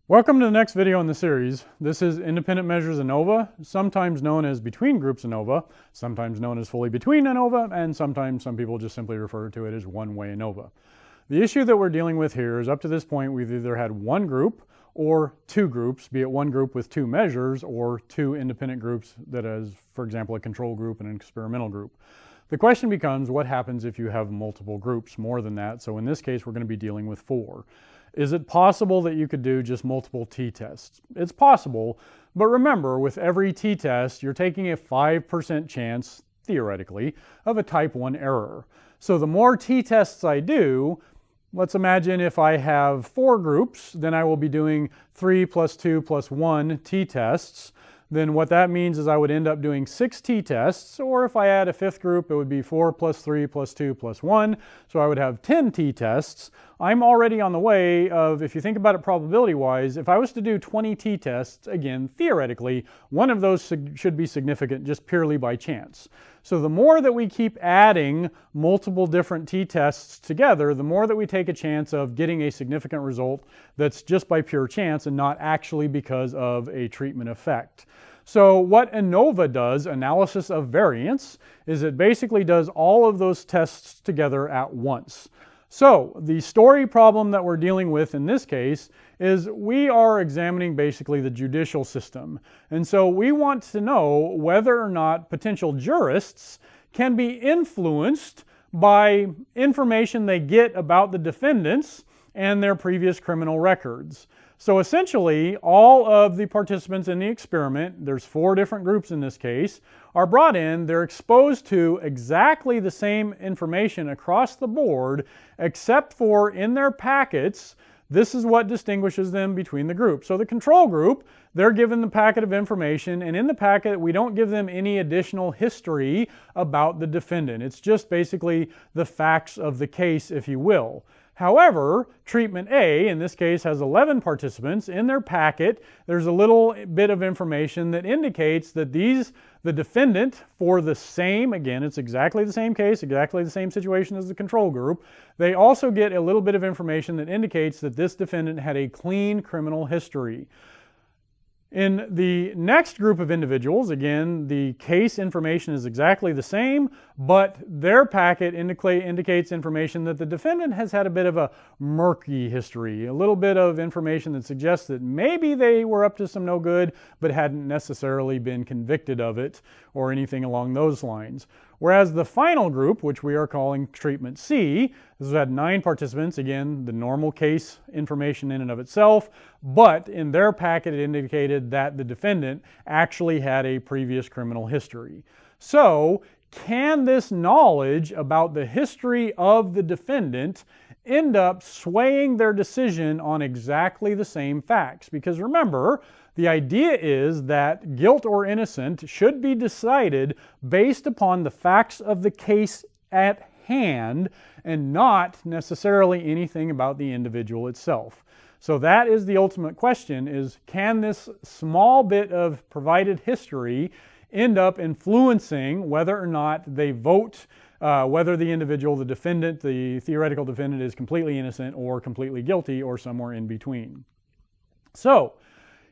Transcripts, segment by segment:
Welcome to the next video in the series. This is independent measures ANOVA, sometimes known as between groups ANOVA, sometimes known as fully between ANOVA, and sometimes some people just simply refer to it as one-way ANOVA. The issue that we're dealing with here is up to this point we've either had one group or two groups, be it one group with two measures or two independent groups that is, for example, a control group and an experimental group. The question becomes, what happens if you have multiple groups, more than that? So in this case, we're going to be dealing with four. Is it possible that you could do just multiple t-tests? It's possible, but remember, with every t-test, you're taking a 5% chance, theoretically, of a type 1 error. So the more t-tests I do, let's imagine if I have four groups, then I will be doing 3 plus 2 plus 1 t-tests. Then what that means is I would end up doing 6 t-tests, or if I add a fifth group, it would be 4 plus 3 plus 2 plus 1, so I would have 10 t-tests. I'm already on the way of, if you think about it probability-wise, if I was to do 20 t-tests, again, theoretically, one of those should be significant just purely by chance. So the more that we keep adding multiple different t-tests together, the more that we take a chance of getting a significant result that's just by pure chance and not actually because of a treatment effect. So what ANOVA does, analysis of variance, is it basically does all of those tests together at once. So the story problem that we're dealing with in this case is we are examining basically the judicial system. And so we want to know whether or not potential jurists can be influenced by information they get about the defendants and their previous criminal records. So essentially, all of the participants in the experiment, there's 4 different groups in this case, are brought in, they're exposed to exactly the same information across the board, except for in their packets, this is what distinguishes them between the groups. So the control group, they're given the packet of information, and in the packet, we don't give them any additional history about the defendant. It's just basically the facts of the case, if you will. However, treatment A, in this case, has 11 participants. In their packet, there's a little bit of information that indicates that the defendant, for the same, again, it's exactly the same case, exactly the same situation as the control group, they also get a little bit of information that indicates that this defendant had a clean criminal history. In the next group of individuals, again, the case information is exactly the same, but their packet indicates information that the defendant has had a bit of a murky history, a little bit of information that suggests that maybe they were up to some no good, but hadn't necessarily been convicted of it or anything along those lines. Whereas the final group, which we are calling treatment C, this had 9 participants, again, the normal case information in and of itself, but in their packet it indicated that the defendant actually had a previous criminal history. So, can this knowledge about the history of the defendant end up swaying their decision on exactly the same facts? Because remember, the idea is that guilt or innocent should be decided based upon the facts of the case at hand and not necessarily anything about the individual itself. So that is the ultimate question, is can this small bit of provided history end up influencing whether or not they vote, whether the individual, the defendant, the theoretical defendant, is completely innocent or completely guilty or somewhere in between. So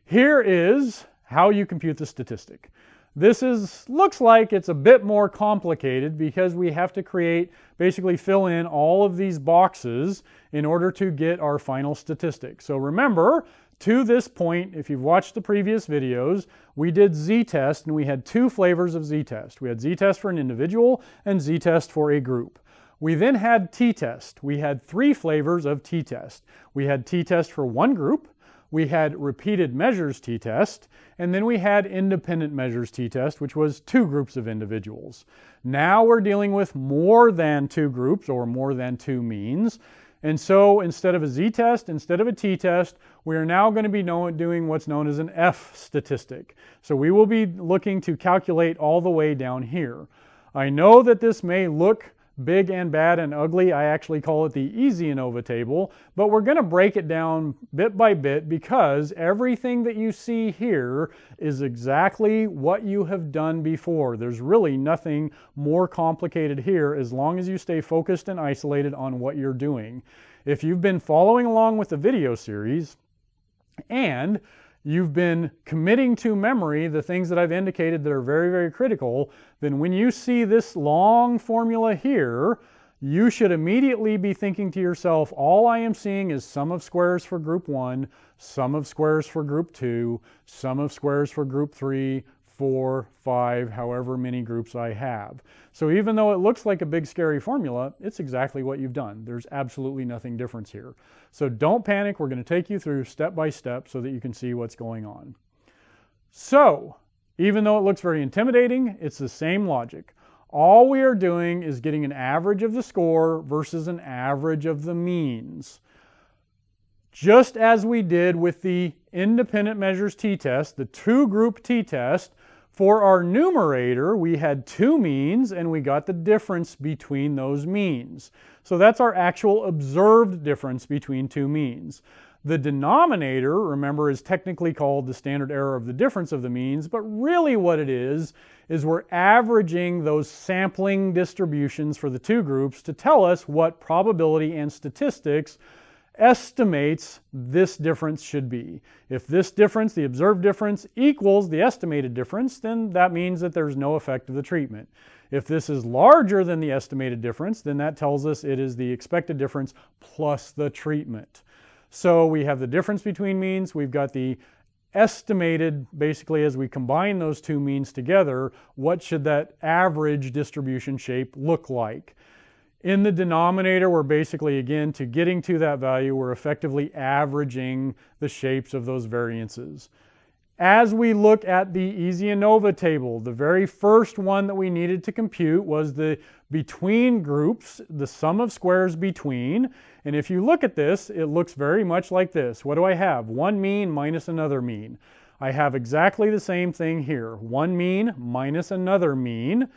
here is how you compute the statistic. This looks like it's a bit more complicated because we have to basically fill in all of these boxes in order to get our final statistic. So remember, to this point, if you've watched the previous videos, we did z-test and we had 2 flavors of z-test. We had z-test for an individual and z-test for a group. We then had t-test. We had 3 flavors of t-test. We had t-test for one group, we had repeated measures t-test, and then we had independent measures t-test, which was 2 groups of individuals. Now we're dealing with more than 2 groups or more than 2 means. And so instead of a z-test, instead of a t-test, we are now going to be doing what's known as an F statistic. So we will be looking to calculate all the way down here. I know that this may look big and bad and ugly. I actually call it the easy ANOVA table, but we're going to break it down bit by bit because everything that you see here is exactly what you have done before. There's really nothing more complicated here as long as you stay focused and isolated on what you're doing. If you've been following along with the video series, and you've been committing to memory the things that I've indicated that are very, very critical, then when you see this long formula here, you should immediately be thinking to yourself, all I am seeing is sum of squares for group 1, sum of squares for group 2, sum of squares for group 3, 4, 5, however many groups I have. So even though it looks like a big scary formula, it's exactly what you've done. There's absolutely nothing different here. So don't panic. We're going to take you through step by step so that you can see what's going on. So even though it looks very intimidating, it's the same logic. All we are doing is getting an average of the score versus an average of the means. Just as we did with the independent measures t-test, the two-group t-test, for our numerator, we had two means and we got the difference between those means. So that's our actual observed difference between two means. The denominator, remember, is technically called the standard error of the difference of the means, but really what it is we're averaging those sampling distributions for the two groups to tell us what probability and statistics estimates this difference should be. If this difference, the observed difference, equals the estimated difference, then that means that there's no effect of the treatment. If this is larger than the estimated difference, then that tells us it is the expected difference plus the treatment. So we have the difference between means, we've got the estimated, basically as we combine those two means together, what should that average distribution shape look like? In the denominator, we're basically, again, to getting to that value, we're effectively averaging the shapes of those variances. As we look at the Easy ANOVA table, the very first one that we needed to compute was the between groups, the sum of squares between. And if you look at this, it looks very much like this. What do I have? One mean minus another mean. I have exactly the same thing here. One mean minus another mean.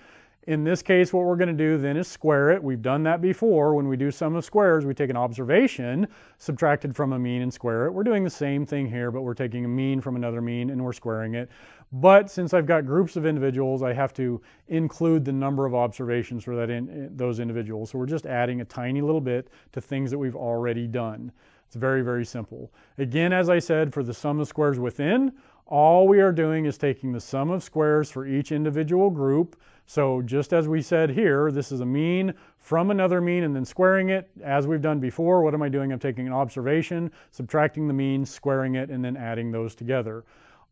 In this case, what we're going to do then is square it. We've done that before. When we do sum of squares, we take an observation subtracted from a mean and square it. We're doing the same thing here, but we're taking a mean from another mean and we're squaring it. But since I've got groups of individuals, I have to include the number of observations for those individuals. So we're just adding a tiny little bit to things that we've already done. It's very, very simple. Again, as I said, for the sum of squares within, all we are doing is taking the sum of squares for each individual group. So just as we said here, this is a mean from another mean and then squaring it. As we've done before, what am I doing? I'm taking an observation, subtracting the mean, squaring it, and then adding those together.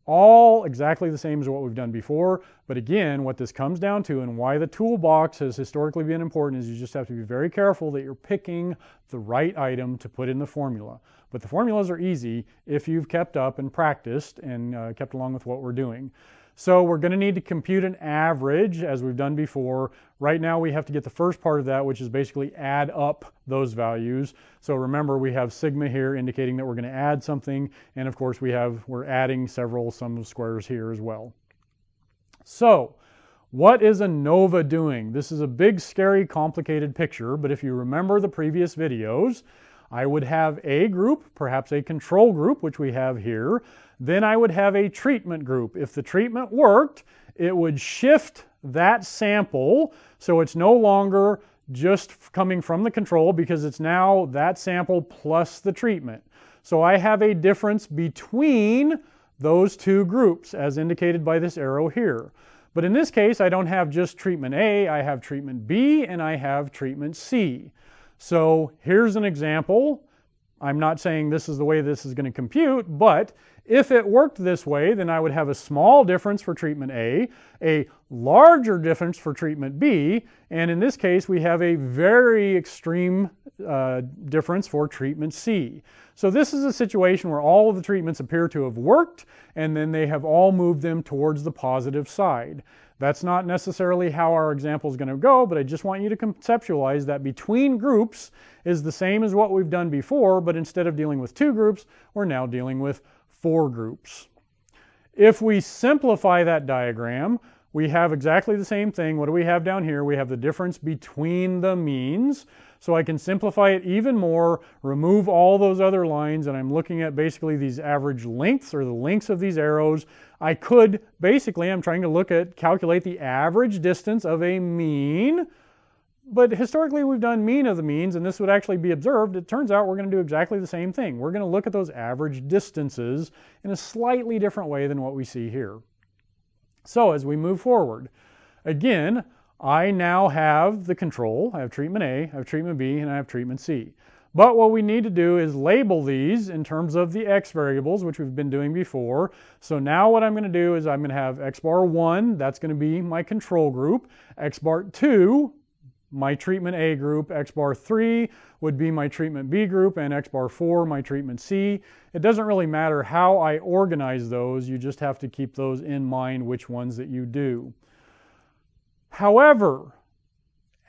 All exactly the same as what we've done before. But again, what this comes down to and why the toolbox has historically been important is you just have to be very careful that you're picking the right item to put in the formula. But the formulas are easy if you've kept up and practiced and kept along with what we're doing. So we're going to need to compute an average as we've done before. Right now we have to get the first part of that, which is basically add up those values. So remember, we have sigma here indicating that we're going to add something, and of course we're adding several sum of squares here as well. So what is ANOVA doing? This is a big, scary, complicated picture, but if you remember the previous videos, I would have a group, perhaps a control group, which we have here. Then I would have a treatment group. If the treatment worked, it would shift that sample so it's no longer just coming from the control because it's now that sample plus the treatment. So I have a difference between those two groups as indicated by this arrow here. But in this case, I don't have just treatment A, I have treatment B, and I have treatment C. So here's an example. I'm not saying this is the way this is going to compute, but if it worked this way, then I would have a small difference for treatment a larger difference for treatment B, and in this case we have a very extreme difference for treatment C. So this is a situation where all of the treatments appear to have worked, and then they have all moved them towards the positive side. That's not necessarily how our example is going to go, but I just want you to conceptualize that between groups is the same as what we've done before, but instead of dealing with two groups, we're now dealing with four groups. If we simplify that diagram, we have exactly the same thing. What do we have down here? We have the difference between the means. So I can simplify it even more, remove all those other lines, and I'm looking at basically these average lengths or the lengths of these arrows. I could basically, I'm trying to calculate the average distance of a mean But historically, we've done mean of the means, and this would actually be observed. It turns out we're going to do exactly the same thing. We're going to look at those average distances in a slightly different way than what we see here. So as we move forward, again, I now have the control. I have treatment A, I have treatment B, and I have treatment C. But what we need to do is label these in terms of the x variables, which we've been doing before. So now what I'm going to do is I'm going to have x bar 1, that's going to be my control group, x bar 2, my treatment A group, x bar 3 would be my treatment B group, and x bar 4 my treatment C. It doesn't really matter how I organize those, you just have to keep those in mind which ones that you do. However,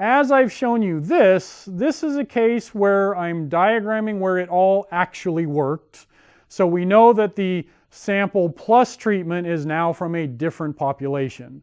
as I've shown you this is a case where I'm diagramming where it all actually worked. So we know that the sample plus treatment is now from a different population.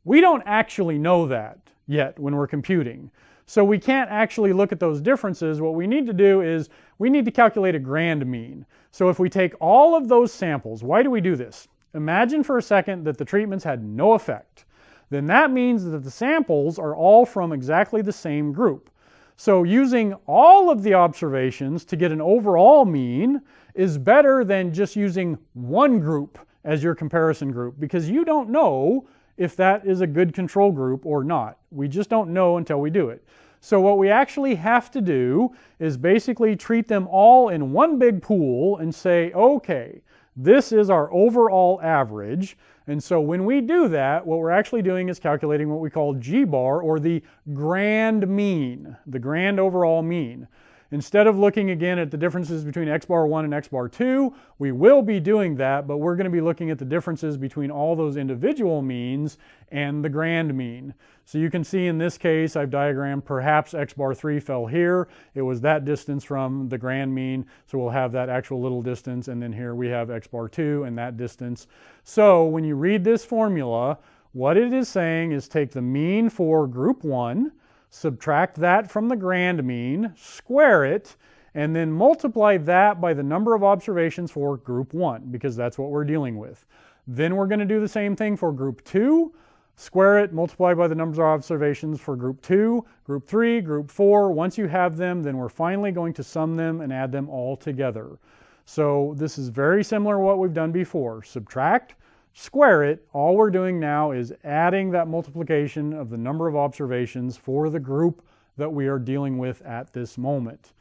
We don't actually know that yet when we're computing. So we can't actually look at those differences. What we need to do is we need to calculate a grand mean. So if we take all of those samples, why do we do this? Imagine for a second that the treatments had no effect. Then that means that the samples are all from exactly the same group. So using all of the observations to get an overall mean is better than just using one group as your comparison group, because you don't know if that is a good control group or not. We just don't know until we do it. So what we actually have to do is basically treat them all in one big pool and say, okay, this is our overall average. And so when we do that, what we're actually doing is calculating what we call G-bar, or the grand mean, the grand overall mean. Instead of looking again at the differences between x bar 1 and x bar 2, we will be doing that, but we're going to be looking at the differences between all those individual means and the grand mean. So you can see in this case, I've diagrammed perhaps x bar 3 fell here. It was that distance from the grand mean, so we'll have that actual little distance, and then here we have x bar 2 and that distance. So when you read this formula, what it is saying is take the mean for group 1, subtract that from the grand mean, square it, and then multiply that by the number of observations for group 1, because that's what we're dealing with. Then we're going to do the same thing for group 2, square it, multiply by the number of observations for group 2, group 3, group 4. Once you have them, then we're finally going to sum them and add them all together. So this is very similar to what we've done before. Subtract, square it. All we're doing now is adding that multiplication of the number of observations for the group that we are dealing with at this moment.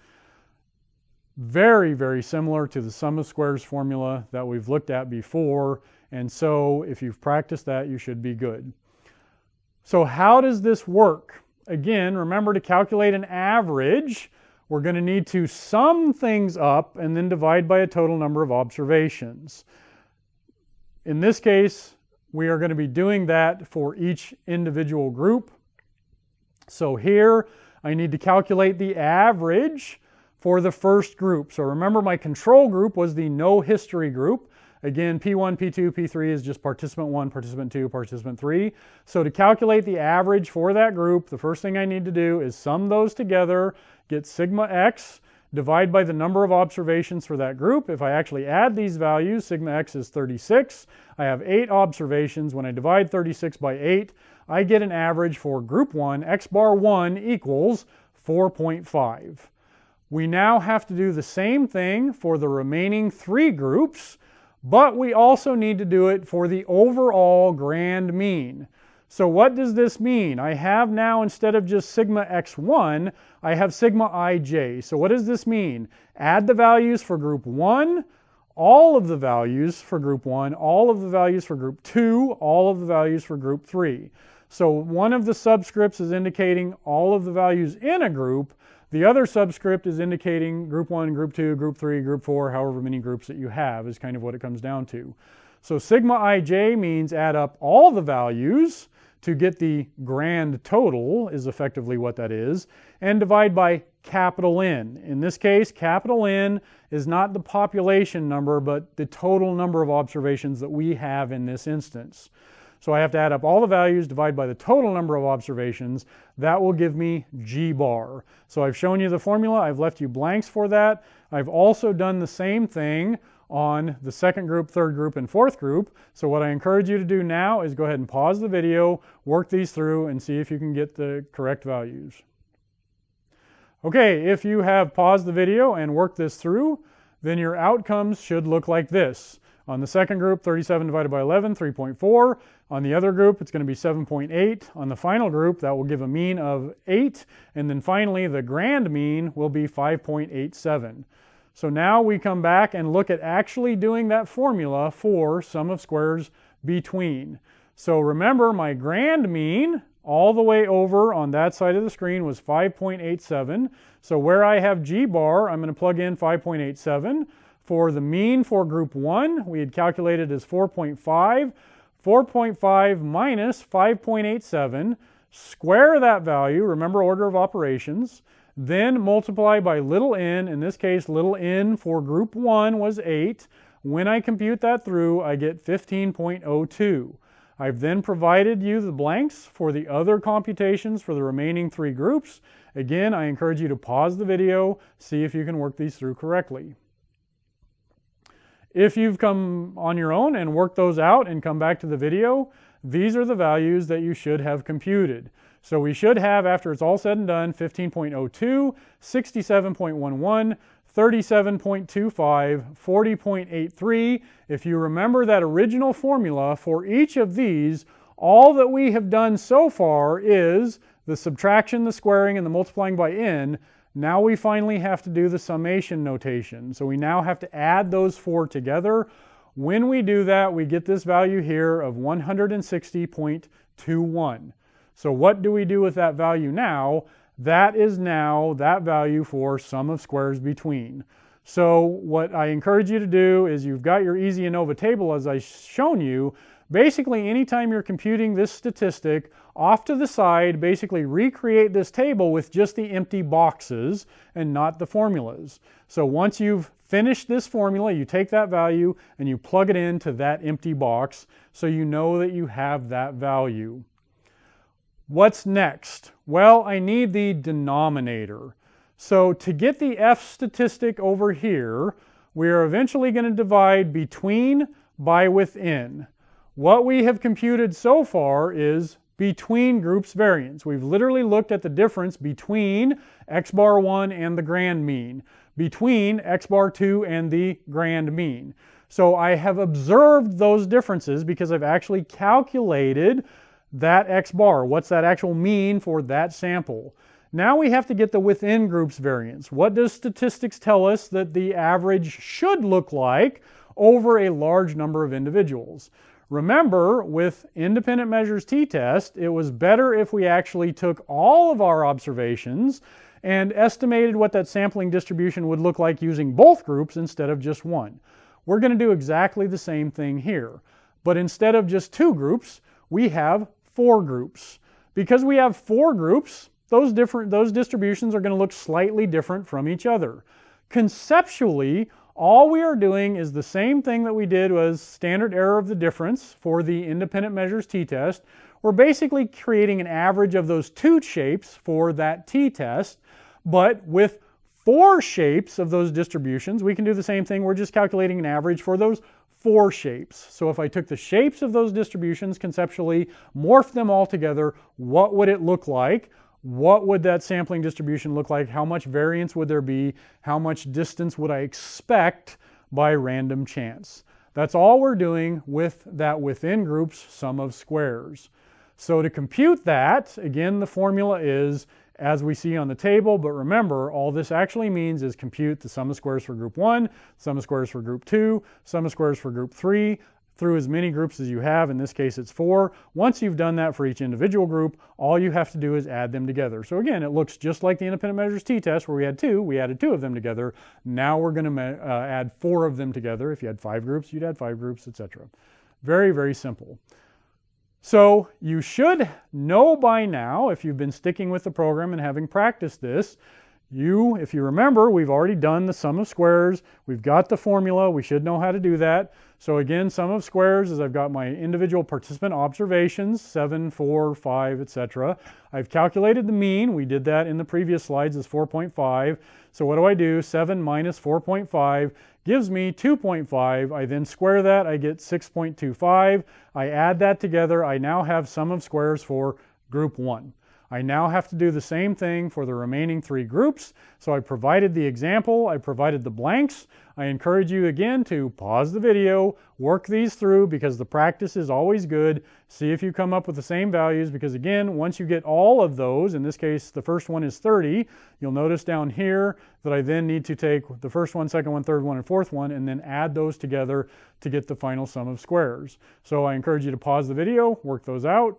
Very, very similar to the sum of squares formula that we've looked at before, and so if you've practiced that, you should be good. So how does this work? Again, remember, to calculate an average, we're going to need to sum things up and then divide by a total number of observations. In this case, we are going to be doing that for each individual group. So here, I need to calculate the average for the first group. So remember, my control group was the no history group. Again, P1, P2, P3 is just participant 1, participant 2, participant 3. So to calculate the average for that group, the first thing I need to do is sum those together, get sigma x, divide by the number of observations for that group. If I actually add these values, sigma x is 36. I have 8 observations. When I divide 36 by 8, I get an average for group 1, x bar 1 equals 4.5. We now have to do the same thing for the remaining 3 groups, but we also need to do it for the overall grand mean. So what does this mean? I have now, instead of just sigma x1, I have sigma ij. So what does this mean? Add the values for group 1, all of the values for group 1, all of the values for group 2, all of the values for group 3. So one of the subscripts is indicating all of the values in a group. The other subscript is indicating group 1, group 2, group 3, group 4, however many groups that you have is kind of what it comes down to. So sigma ij means add up all the values to get the grand total, is effectively what that is, and divide by capital N. In this case, capital N is not the population number, but the total number of observations that we have in this instance. So I have to add up all the values, divide by the total number of observations. That will give me G bar. So I've shown you the formula. I've left you blanks for that. I've also done the same thing on the second group, third group, and fourth group. So what I encourage you to do now is go ahead and pause the video, work these through, and see if you can get the correct values. Okay, if you have paused the video and worked this through, then your outcomes should look like this. On the second group, 37 divided by 11, 3.4. On the other group, it's going to be 7.8. On the final group, that will give a mean of 8. And then finally, the grand mean will be 5.87. So now we come back and look at actually doing that formula for sum of squares between. So remember, my grand mean all the way over on that side of the screen was 5.87. So where I have G bar, I'm going to plug in 5.87. For the mean for group 1, we had calculated as 4.5. 4.5 minus 5.87, square that value, remember order of operations, then multiply by little n. In this case, little n for group 1 was 8. When I compute that through, I get 15.02. I've then provided you the blanks for the other computations for the remaining 3 groups. Again, I encourage you to pause the video, see if you can work these through correctly. If you've come on your own and worked those out and come back to the video, these are the values that you should have computed. So we should have, after it's all said and done, 15.02, 67.11, 37.25, 40.83. If you remember that original formula for each of these, all that we have done so far is the subtraction, the squaring, and the multiplying by n. Now we finally have to do the summation notation. So we now have to add those 4 together. When we do that, we get this value here of 160.21. So what do we do with that value now? That is now that value for sum of squares between. So what I encourage you to do is you've got your easy ANOVA table as I've shown you. Basically, anytime you're computing this statistic, off to the side, basically recreate this table with just the empty boxes and not the formulas. So once you've finished this formula, you take that value and you plug it into that empty box so you know that you have that value. What's next? Well, I need the denominator. So to get the F statistic over here, we are eventually going to divide between by within. What we have computed so far is between groups variance. We've literally looked at the difference between x bar 1 and the grand mean, between x bar 2 and the grand mean. So I have observed those differences because I've actually calculated that x bar. What's that actual mean for that sample? Now we have to get the within groups variance. What does statistics tell us that the average should look like over a large number of individuals? Remember, with independent measures t-test, it was better if we actually took all of our observations and estimated what that sampling distribution would look like using both groups instead of just one. We're going to do exactly the same thing here. But instead of just 2 groups, we have 4 groups. Because we have 4 groups, those distributions are going to look slightly different from each other. Conceptually, all we are doing is the same thing that we did was standard error of the difference for the independent measures t-test. We're basically creating an average of those 2 shapes for that t-test, but with 4 shapes of those distributions, we can do the same thing. We're just calculating an average for those 4 shapes. So if I took the shapes of those distributions conceptually, morphed them all together, what would it look like? What would that sampling distribution look like? How much variance would there be? How much distance would I expect by random chance? That's all we're doing with that within groups sum of squares. So to compute that, again, the formula is as we see on the table, but remember, all this actually means is compute the sum of squares for group 1, sum of squares for group 2, sum of squares for group 3, through as many groups as you have. In this case, it's 4. Once you've done that for each individual group, all you have to do is add them together. So again, it looks just like the independent measures t-test where we had 2. We added 2 of them together. Now we're going to add 4 of them together. If you had 5 groups, you'd add 5 groups, etc. Very, very simple. So you should know by now, if you've been sticking with the program and having practiced this, if you remember, we've already done the sum of squares. We've got the formula. We should know how to do that. So again, sum of squares is I've got my individual participant observations, 7, 4, 5, etc. I've calculated the mean. We did that in the previous slides as 4.5. So what do? 7 minus 4.5 gives me 2.5. I then square that. I get 6.25. I add that together. I now have sum of squares for group 1. I now have to do the same thing for the remaining 3 groups. So I provided the example, I provided the blanks. I encourage you again to pause the video, work these through because the practice is always good. See if you come up with the same values because again, once you get all of those, in this case the first one is 30, you'll notice down here that I then need to take the first one, second one, third one, and fourth one and then add those together to get the final sum of squares. So I encourage you to pause the video, work those out.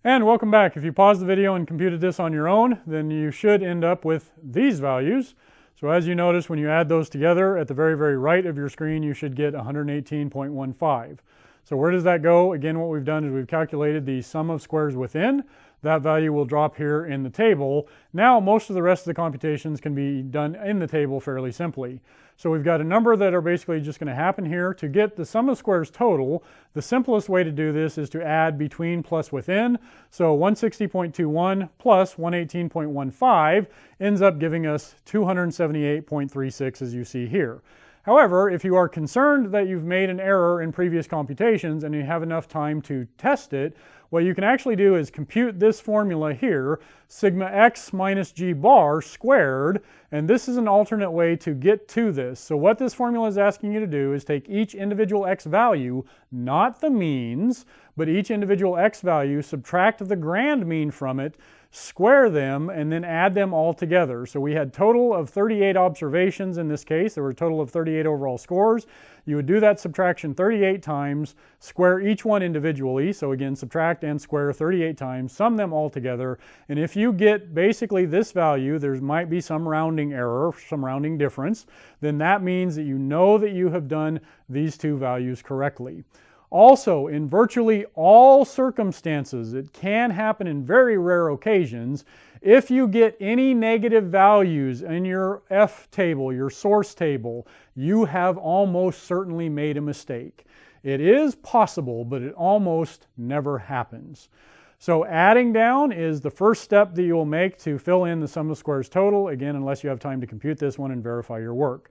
And welcome back. If you paused the video and computed this on your own, then you should end up with these values. So as you notice, when you add those together at the very, very right of your screen, you should get 118.15. So where does that go? Again, what we've done is we've calculated the sum of squares within. That value will drop here in the table. Now, most of the rest of the computations can be done in the table fairly simply. So we've got a number that are basically just going to happen here. To get the sum of squares total, the simplest way to do this is to add between plus within. So 160.21 plus 118.15 ends up giving us 278.36 as you see here. However, if you are concerned that you've made an error in previous computations and you have enough time to test it, what you can actually do is compute this formula here, sigma x minus g bar squared, and this is an alternate way to get to this. So what this formula is asking you to do is take each individual x value, not the means, but each individual x value, subtract the grand mean from it, square them, and then add them all together. So we had total of 38 observations in this case. There were a total of 38 overall scores. You would do that subtraction 38 times, square each one individually. So again, subtract and square 38 times, sum them all together. And if you get basically this value, there might be some rounding error, some rounding difference, then that means that you know that you have done these two values correctly. Also, in virtually all circumstances, it can happen in very rare occasions, if you get any negative values in your F table, your source table, you have almost certainly made a mistake. It is possible, but it almost never happens. So adding down is the first step that you will make to fill in the sum of squares total, again, unless you have time to compute this one and verify your work.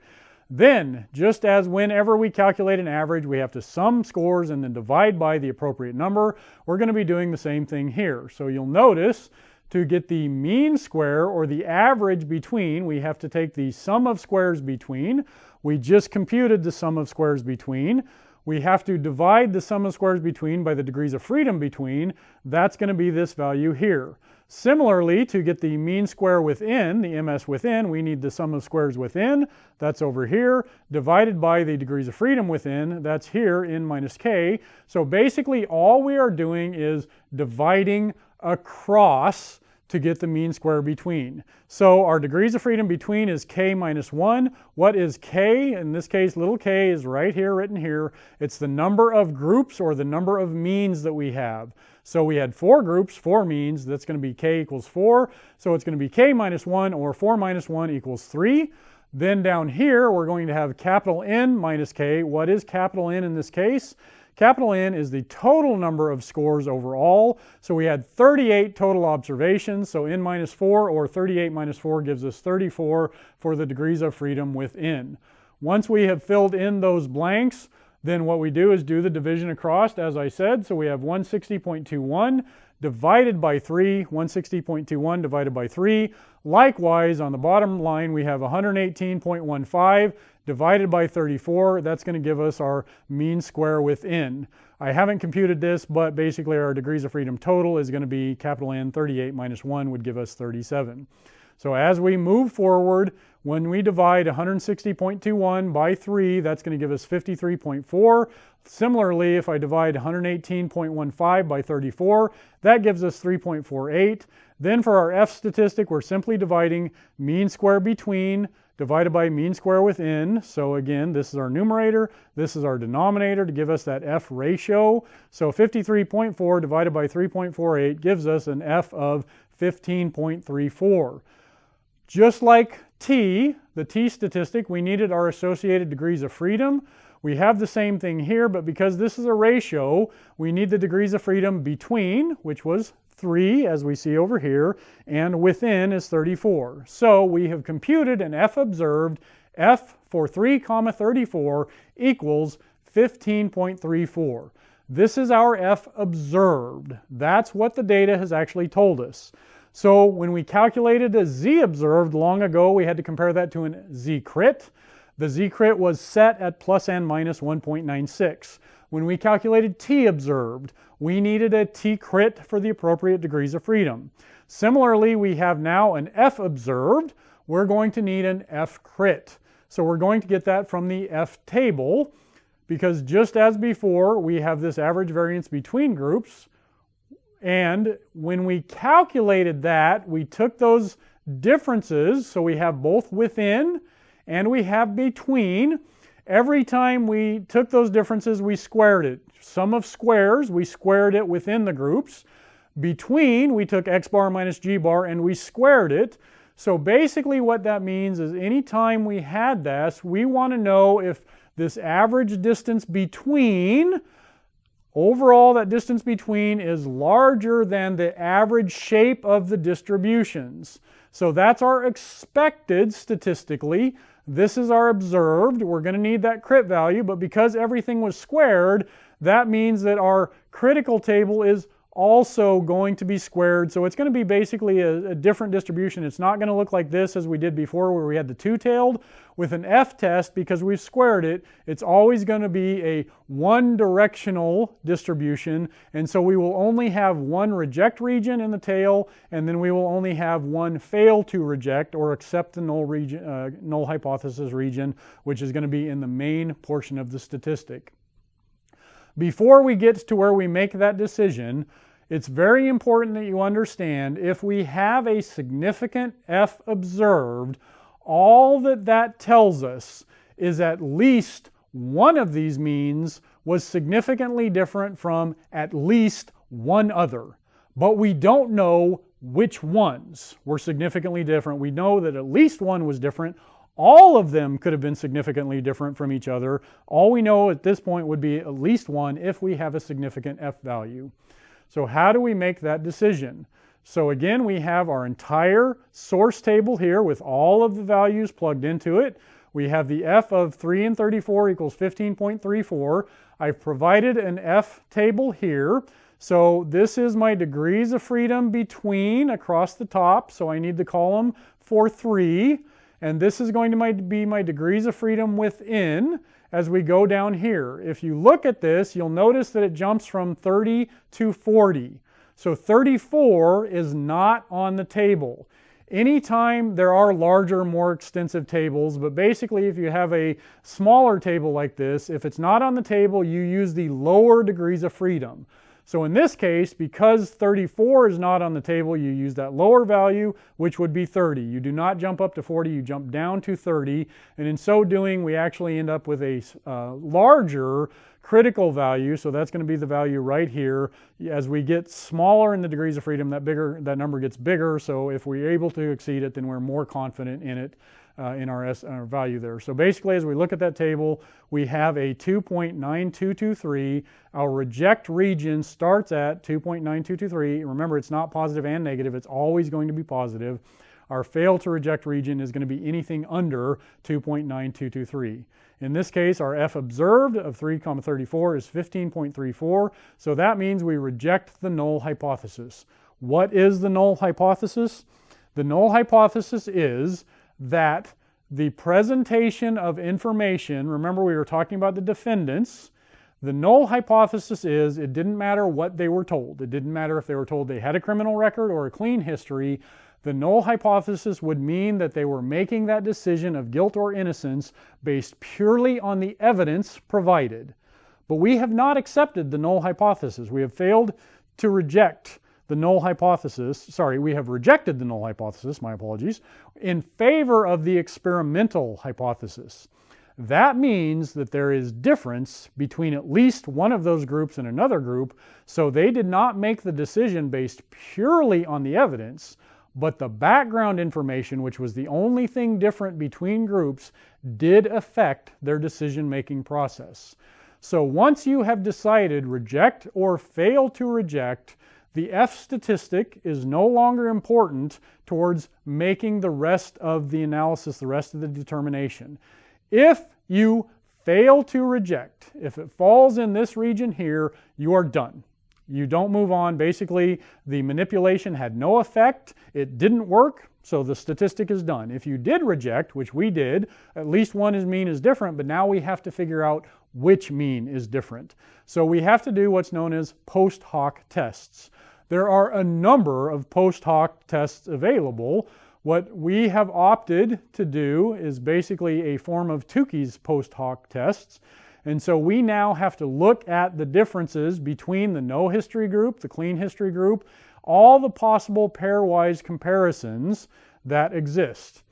Then, just as whenever we calculate an average, we have to sum scores and then divide by the appropriate number, we're going to be doing the same thing here. So you'll notice to get the mean square or the average between, we have to take the sum of squares between. We just computed the sum of squares between. We have to divide the sum of squares between by the degrees of freedom between. That's going to be this value here. Similarly, to get the mean square within, the MS within, we need the sum of squares within, that's over here, divided by the degrees of freedom within, that's here, n minus k. So basically all we are doing is dividing across to get the mean square between. So our degrees of freedom between is k minus 1. What is k? In this case, little k is right here, written here. It's the number of groups or the number of means that we have. So we had 4 groups, 4 means. That's going to be k equals 4. So it's going to be k minus 1 or 4 minus 1 equals 3. Then down here, we're going to have capital N minus k. What is capital N in this case? Capital N is the total number of scores overall. So we had 38 total observations. So n minus 4 or 38 minus 4 gives us 34 for the degrees of freedom within. Once we have filled in those blanks, then what we do is do the division across, as I said. So we have 160.21 divided by 3, 160.21 divided by 3. Likewise, on the bottom line, we have 118.15 divided by 34. That's going to give us our mean square within. I haven't computed this, but basically our degrees of freedom total is going to be capital N, 38 minus 1 would give us 37. So as we move forward, when we divide 160.21 by 3, that's going to give us 53.4. Similarly, if I divide 118.15 by 34, that gives us 3.48. Then for our F statistic, we're simply dividing mean square between divided by mean square within. So again, this is our numerator, this is our denominator to give us that F ratio. So 53.4 divided by 3.48 gives us an F of 15.34. Just like T, the T statistic, we needed our associated degrees of freedom. We have the same thing here, but because this is a ratio, we need the degrees of freedom between, which was 3, as we see over here, and within is 34. So we have computed an F observed, F for 3, 34 equals 15.34. This is our F observed. That's what the data has actually told us. So when we calculated a Z observed long ago, we had to compare that to a Z crit. The Z crit was set at plus n minus 1.96. When we calculated T observed, we needed a T crit for the appropriate degrees of freedom. Similarly, we have now an F observed. We're going to need an F crit. So we're going to get that from the F table, because just as before, we have this average variance between groups. And when we calculated that, we took those differences, so we have both within and we have between. Every time we took those differences, we squared it. Sum of squares, we squared it within the groups. Between, we took x bar minus g bar and we squared it. So basically what that means is anytime we had this, we want to know if this average distance between, overall that distance between is larger than the average shape of the distributions. So that's our expected statistically. This is our observed. We're going to need that crit value, but because everything was squared, that means that our critical table is also going to be squared. So it's going to be basically a different distribution. It's not going to look like this as we did before where we had the two-tailed. With an F test, because we've squared it, it's always going to be a one-directional distribution, and so we will only have one reject region in the tail, and then we will only have one fail to reject or accept the null hypothesis region, which is going to be in the main portion of the statistic. Before we get to where we make that decision, it's very important that you understand if we have a significant F observed, all that tells us is at least one of these means was significantly different from at least one other. But we don't know which ones were significantly different. We know that at least one was different. All of them could have been significantly different from each other. All we know at this point would be at least one if we have a significant F value. So how do we make that decision? So again, we have our entire source table here with all of the values plugged into it. We have the F of 3 and 34 equals 15.34. I've provided an F table here. So this is my degrees of freedom between across the top. So I need the column for 3. And this is going to be my degrees of freedom within as we go down here. If you look at this, you'll notice that it jumps from 30 to 40. So 34 is not on the table. Anytime there are larger, more extensive tables, but basically if you have a smaller table like this, if it's not on the table, you use the lower degrees of freedom. So in this case, because 34 is not on the table, you use that lower value, which would be 30. You do not jump up to 40, you jump down to 30. And in so doing, we actually end up with a larger critical value. So that's going to be the value right here. As we get smaller in the degrees of freedom, that number gets bigger. So if we're able to exceed it, then we're more confident in it. In our value there. So basically, as we look at that table, we have a 2.9223. Our reject region starts at 2.9223. Remember, it's not positive and negative. It's always going to be positive. Our fail to reject region is going to be anything under 2.9223. In this case, our F observed of 3,34 is 15.34. So that means we reject the null hypothesis. What is the null hypothesis? The null hypothesis is that the presentation of information, remember we were talking about the defendants, the null hypothesis is it didn't matter what they were told. It didn't matter if they were told they had a criminal record or a clean history. The null hypothesis would mean that they were making that decision of guilt or innocence based purely on the evidence provided. But we have not accepted the null hypothesis. We have failed to reject the null hypothesis, we have rejected the null hypothesis, my apologies, in favor of the experimental hypothesis. That means that there is difference between at least one of those groups and another group, so they did not make the decision based purely on the evidence, but the background information, which was the only thing different between groups, did affect their decision-making process. So once you have decided reject or fail to reject, the F statistic is no longer important towards making the rest of the analysis, the rest of the determination. If you fail to reject, if it falls in this region here, you are done. You don't move on. Basically, the manipulation had no effect. It didn't work, so the statistic is done. If you did reject, which we did, at least one mean is different, but now we have to figure out which mean is different. So we have to do what's known as post hoc tests. There are a number of post hoc tests available. What we have opted to do is basically a form of Tukey's post hoc tests. And so we now have to look at the differences between the no history group, the clean history group, all the possible pairwise comparisons that exist.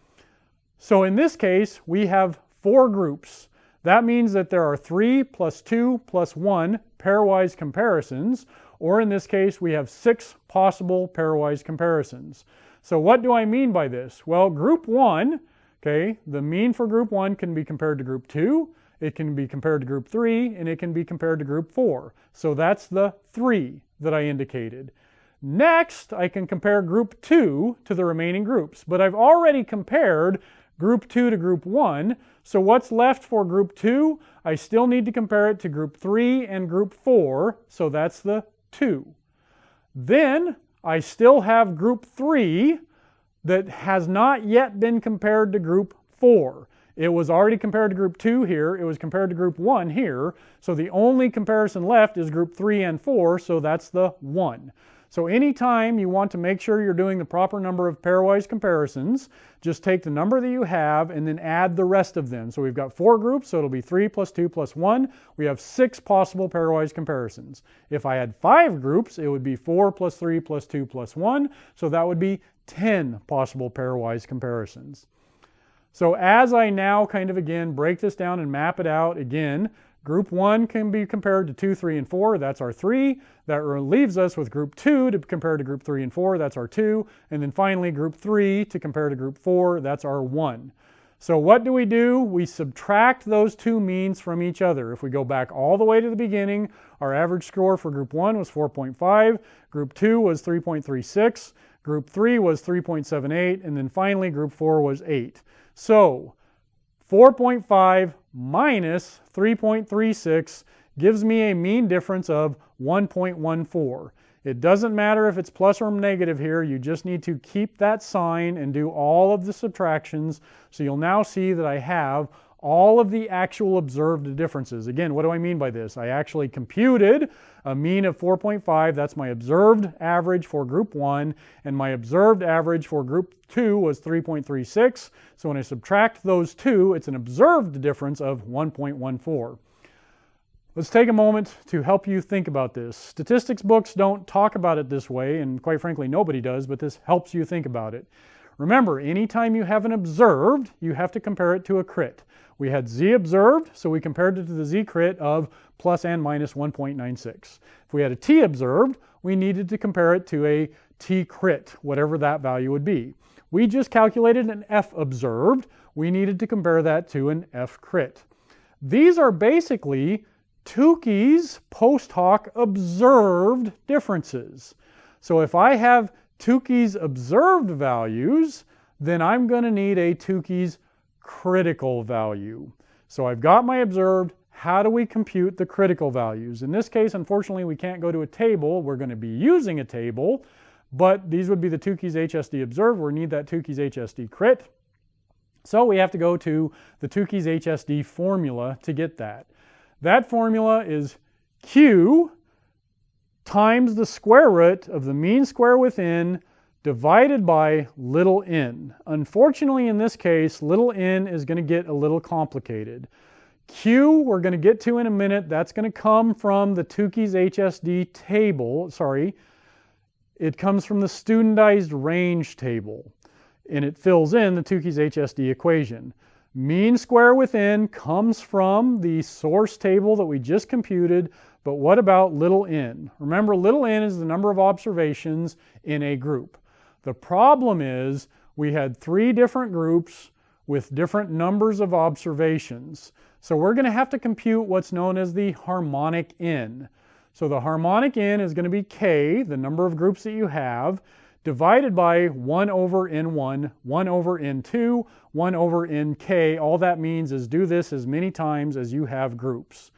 So in this case, we have 4 groups. That means that there are 3 plus 2 plus 1 pairwise comparisons, or in this case, we have 6 possible pairwise comparisons. So what do I mean by this? Well, group 1, okay, the mean for group 1 can be compared to group 2, it can be compared to group 3, and it can be compared to group 4. So that's the 3 that I indicated. Next, I can compare group 2 to the remaining groups, but I've already compared group 2 to group 1, so what's left for group 2? I still need to compare it to group 3 and group 4, so that's the 2. Then, I still have group 3 that has not yet been compared to group 4. It was already compared to group 2 here, it was compared to group 1 here, so the only comparison left is group 3 and 4, so that's the 1. So anytime you want to make sure you're doing the proper number of pairwise comparisons, just take the number that you have and then add the rest of them. So we've got 4 groups, so it'll be 3 plus 2 plus 1. We have 6 possible pairwise comparisons. If I had 5 groups, it would be 4 plus 3 plus 2 plus 1, so that would be 10 possible pairwise comparisons. So as I now kind of again break this down and map it out again, group 1 can be compared to 2, 3, and 4, that's our 3. That leaves us with group 2 to compare to group 3 and 4, that's our 2. And then finally group 3 to compare to group 4, that's our 1. So what do? We subtract those 2 means from each other. If we go back all the way to the beginning, our average score for group 1 was 4.5, group 2 was 3.36, group 3 was 3.78, and then finally group 4 was 8. So 4.5 minus 3.36 gives me a mean difference of 1.14. It doesn't matter if it's plus or negative here, you just need to keep that sign and do all of the subtractions. So you'll now see that I have all of the actual observed differences. Again, what do I mean by this? I actually computed a mean of 4.5, that's my observed average for group 1, and my observed average for group 2 was 3.36. So when I subtract those 2, it's an observed difference of 1.14. Let's take a moment to help you think about this. Statistics books don't talk about it this way, and quite frankly nobody does, but this helps you think about it. Remember, anytime you have an observed, you have to compare it to a crit. We had Z observed, so we compared it to the Z crit of plus and minus 1.96. If we had a T observed, we needed to compare it to a T crit, whatever that value would be. We just calculated an F observed. We needed to compare that to an F crit. These are basically Tukey's post hoc observed differences. So if I have Tukey's observed values, then I'm going to need a Tukey's critical value. So I've got my observed. How do we compute the critical values? In this case, unfortunately, we can't go to a table. We're going to be using a table, but these would be the Tukey's HSD observed. We need that Tukey's HSD crit. So we have to go to the Tukey's HSD formula to get that. That formula is Q times the square root of the mean square within divided by little n. Unfortunately, in this case, little n is going to get a little complicated. Q, we're going to get to in a minute. That's going to come from the Tukey's HSD table. It comes from the studentized range table, and it fills in the Tukey's HSD equation. Mean square within comes from the source table that we just computed, but what about little n? Remember, little n is the number of observations in a group. The problem is we had 3 different groups with different numbers of observations. So we're going to have to compute what's known as the harmonic n. So the harmonic n is going to be k, the number of groups that you have, divided by 1 over n1, 1 over n2, 1 over nk. All that means is do this as many times as you have groups.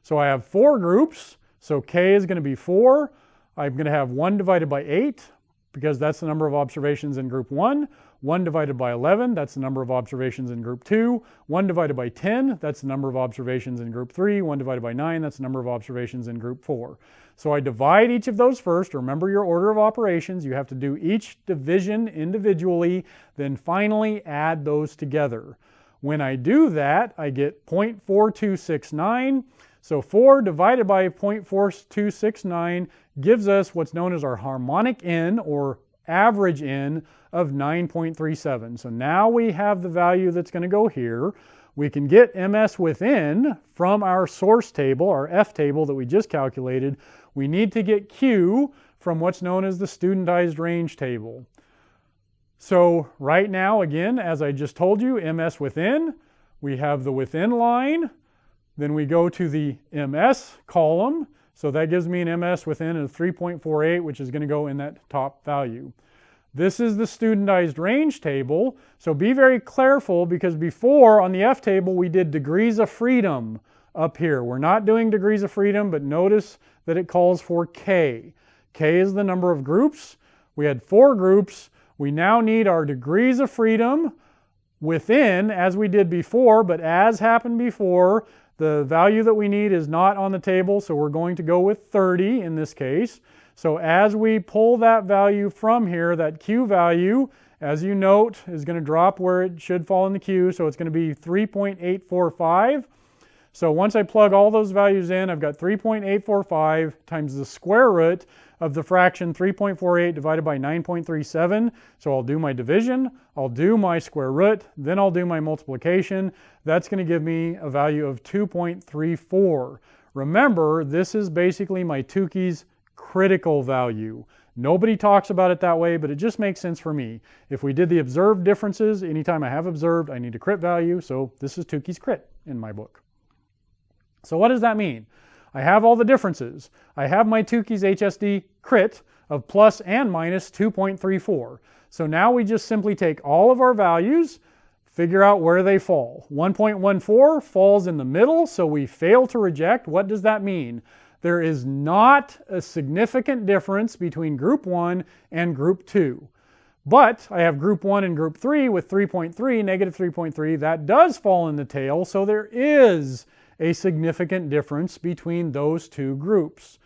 So I have 4 groups, so k is going to be 4. I'm going to have 1 divided by 8, because that's the number of observations in group 1. 1 divided by 11, that's the number of observations in group 2. 1 divided by 10, that's the number of observations in group 3. 1 divided by 9, that's the number of observations in group 4. So I divide each of those first. Remember your order of operations. You have to do each division individually, then finally add those together. When I do that, I get 0.4269. So 4 divided by 0.4269 gives us what's known as our harmonic n, or average n, of 9.37. So now we have the value that's going to go here. We can get ms within from our source table, our F table that we just calculated. We need to get Q from what's known as the studentized range table. So right now, again, as I just told you, ms within, we have the within line. Then we go to the ms column. So that gives me an ms within of 3.48, which is going to go in that top value. This is the studentized range table. So be very careful, because before on the F table we did degrees of freedom up here. We're not doing degrees of freedom, but notice that it calls for K. K is the number of groups. We had 4 groups. We now need our degrees of freedom within, as we did before, but as happened before, the value that we need is not on the table, so we're going to go with 30 in this case. So as we pull that value from here, that Q value, as you note, is going to drop where it should fall in the Q, so it's going to be 3.845. So once I plug all those values in, I've got 3.845 times the square root of the fraction 3.48 divided by 9.37. So I'll do my division, I'll do my square root, then I'll do my multiplication. That's going to give me a value of 2.34. Remember, this is basically my Tukey's critical value. Nobody talks about it that way, but it just makes sense for me. If we did the observed differences, anytime I have observed, I need a crit value, so this is Tukey's crit in my book. So what does that mean? I have all the differences. I have my Tukey's HSD crit of plus and minus 2.34. So now we just simply take all of our values, figure out where they fall. 1.14 falls in the middle, so we fail to reject. What does that mean? There is not a significant difference between group 1 and group 2. But I have group 1 and group 3 with 3.3, negative 3.3. That does fall in the tail, so there is a significant difference between those two groups.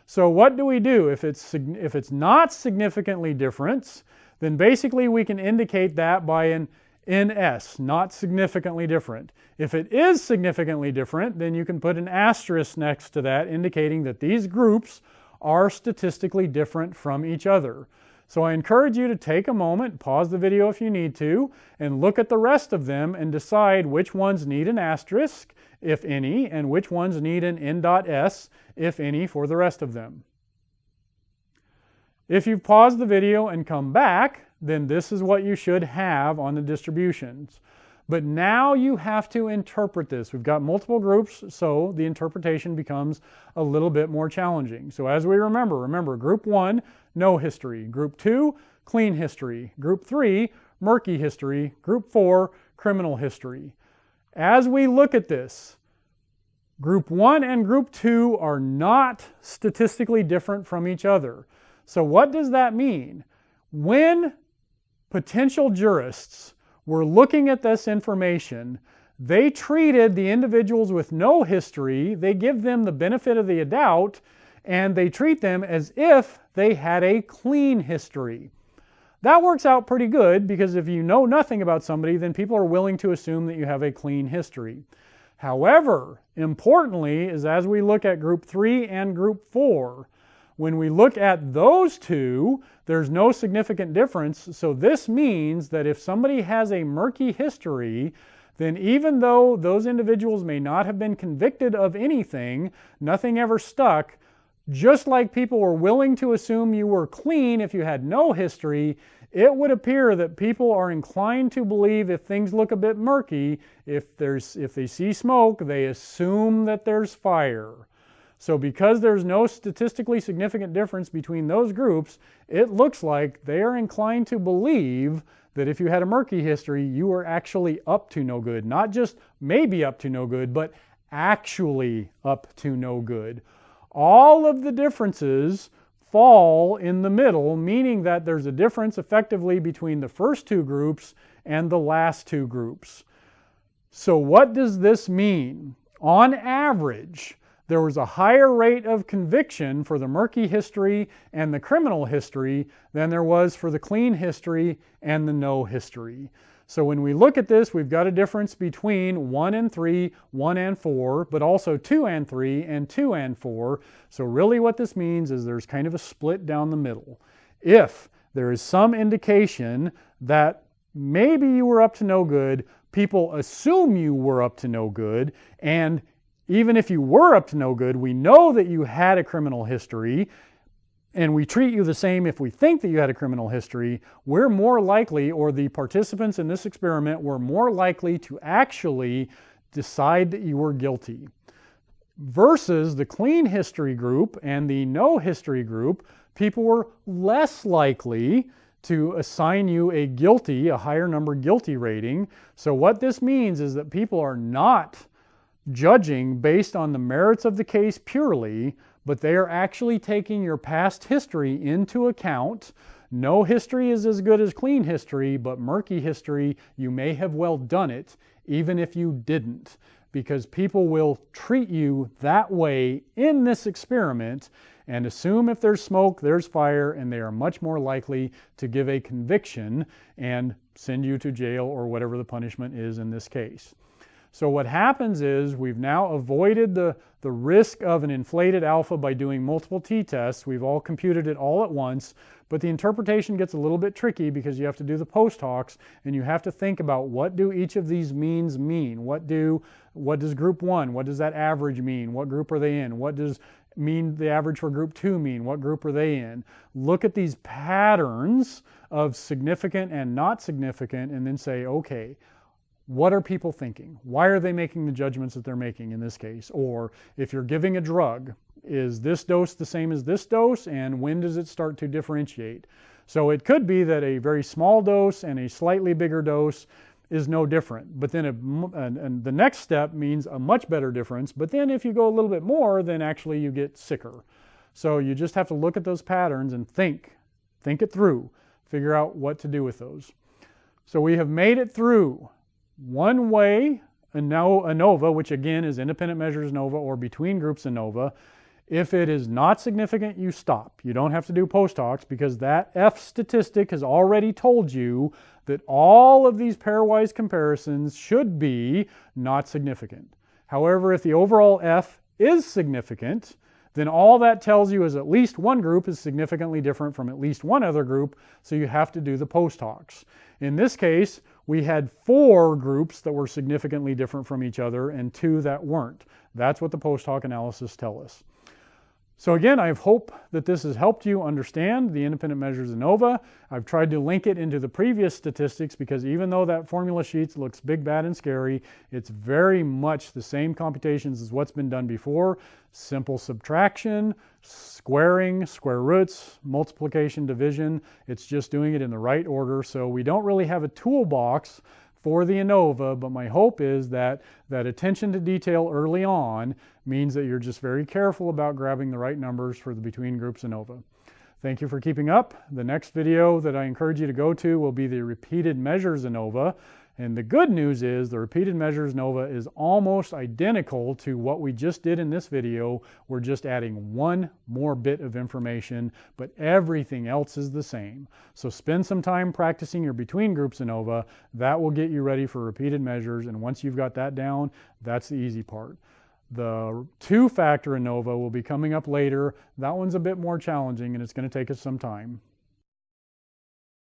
So what do we do? If it's not significantly different, then basically we can indicate that by an NS, not significantly different. If it is significantly different, then you can put an asterisk next to that, indicating that these groups are statistically different from each other. So I encourage you to take a moment, pause the video if you need to, and look at the rest of them and decide which ones need an asterisk, if any, and which ones need an N.S, if any, for the rest of them. If you've paused the video and come back, then this is what you should have on the distributions. But now you have to interpret this. We've got multiple groups, so the interpretation becomes a little bit more challenging. So as we remember group 1, no history. Group 2, clean history. Group 3, murky history. Group 4, criminal history. As we look at this, group 1 and group 2 are not statistically different from each other. So what does that mean? When potential jurists were looking at this information, they treated the individuals with no history, they give them the benefit of the doubt, and they treat them as if they had a clean history. That works out pretty good, because if you know nothing about somebody, then people are willing to assume that you have a clean history. However, importantly, is as we look at group 3 and group 4, when we look at those two, there's no significant difference. So this means that if somebody has a murky history, then even though those individuals may not have been convicted of anything, nothing ever stuck, just like people were willing to assume you were clean if you had no history, it would appear that people are inclined to believe if things look a bit murky, if they see smoke, they assume that there's fire. So because there's no statistically significant difference between those groups, it looks like they are inclined to believe that if you had a murky history, you were actually up to no good. Not just maybe up to no good, but actually up to no good. All of the differences fall in the middle, meaning that there's a difference effectively between the first two groups and the last two groups. So what does this mean? On average, there was a higher rate of conviction for the murky history and the criminal history than there was for the clean history and the no history. So when we look at this, we've got a difference between 1 and 3, 1 and 4, but also 2 and 3 and 2 and 4. So really what this means is there's kind of a split down the middle. If there is some indication that maybe you were up to no good, people assume you were up to no good, and even if you were up to no good, we know that you had a criminal history, and we treat you the same if we think that you had a criminal history, we're more likely, or the participants in this experiment were more likely to actually decide that you were guilty. Versus the clean history group and the no history group, people were less likely to assign you a higher number guilty rating. So what this means is that people are not judging based on the merits of the case purely, but they are actually taking your past history into account. No history is as good as clean history, but murky history, you may have well done it, even if you didn't, because people will treat you that way in this experiment and assume if there's smoke, there's fire, and they are much more likely to give a conviction and send you to jail or whatever the punishment is in this case. So what happens is we've now avoided the risk of an inflated alpha by doing multiple t-tests. We've all computed it all at once, but the interpretation gets a little bit tricky because you have to do the post-hocs and you have to think about what do each of these means mean? What does group 1, what does that average mean? What group are they in? What does mean the average for group 2 mean? What group are they in? Look at these patterns of significant and not significant and then say, okay, what are people thinking? Why are they making the judgments that they're making in this case? Or if you're giving a drug, is this dose the same as this dose, and when does it start to differentiate? So it could be that a very small dose and a slightly bigger dose is no different, but then and the next step means a much better difference, but then if you go a little bit more, then actually you get sicker. So you just have to look at those patterns and think it through, figure out what to do with those. So we have made it through one way ANOVA, which again is independent measures ANOVA or between groups ANOVA. If it is not significant, you stop. You don't have to do post-hocs because that F statistic has already told you that all of these pairwise comparisons should be not significant. However, if the overall F is significant, then all that tells you is at least one group is significantly different from at least one other group, so you have to do the post-hocs. In this case, we had 4 groups that were significantly different from each other and 2 that weren't. That's what the post-hoc analysis tell us. So again, I hope that this has helped you understand the independent measures ANOVA. I've tried to link it into the previous statistics because even though that formula sheet looks big, bad, and scary, it's very much the same computations as what's been done before. Simple subtraction, squaring, square roots, multiplication, division. It's just doing it in the right order. So we don't really have a toolbox for the ANOVA, but my hope is that attention to detail early on means that you're just very careful about grabbing the right numbers for the between groups ANOVA. Thank you for keeping up. The next video that I encourage you to go to will be the repeated measures ANOVA. And the good news is the repeated measures ANOVA is almost identical to what we just did in this video. We're just adding one more bit of information, but everything else is the same. So spend some time practicing your between groups ANOVA. That will get you ready for repeated measures, and once you've got that down, that's the easy part. The 2-factor ANOVA will be coming up later. That one's a bit more challenging and it's going to take us some time.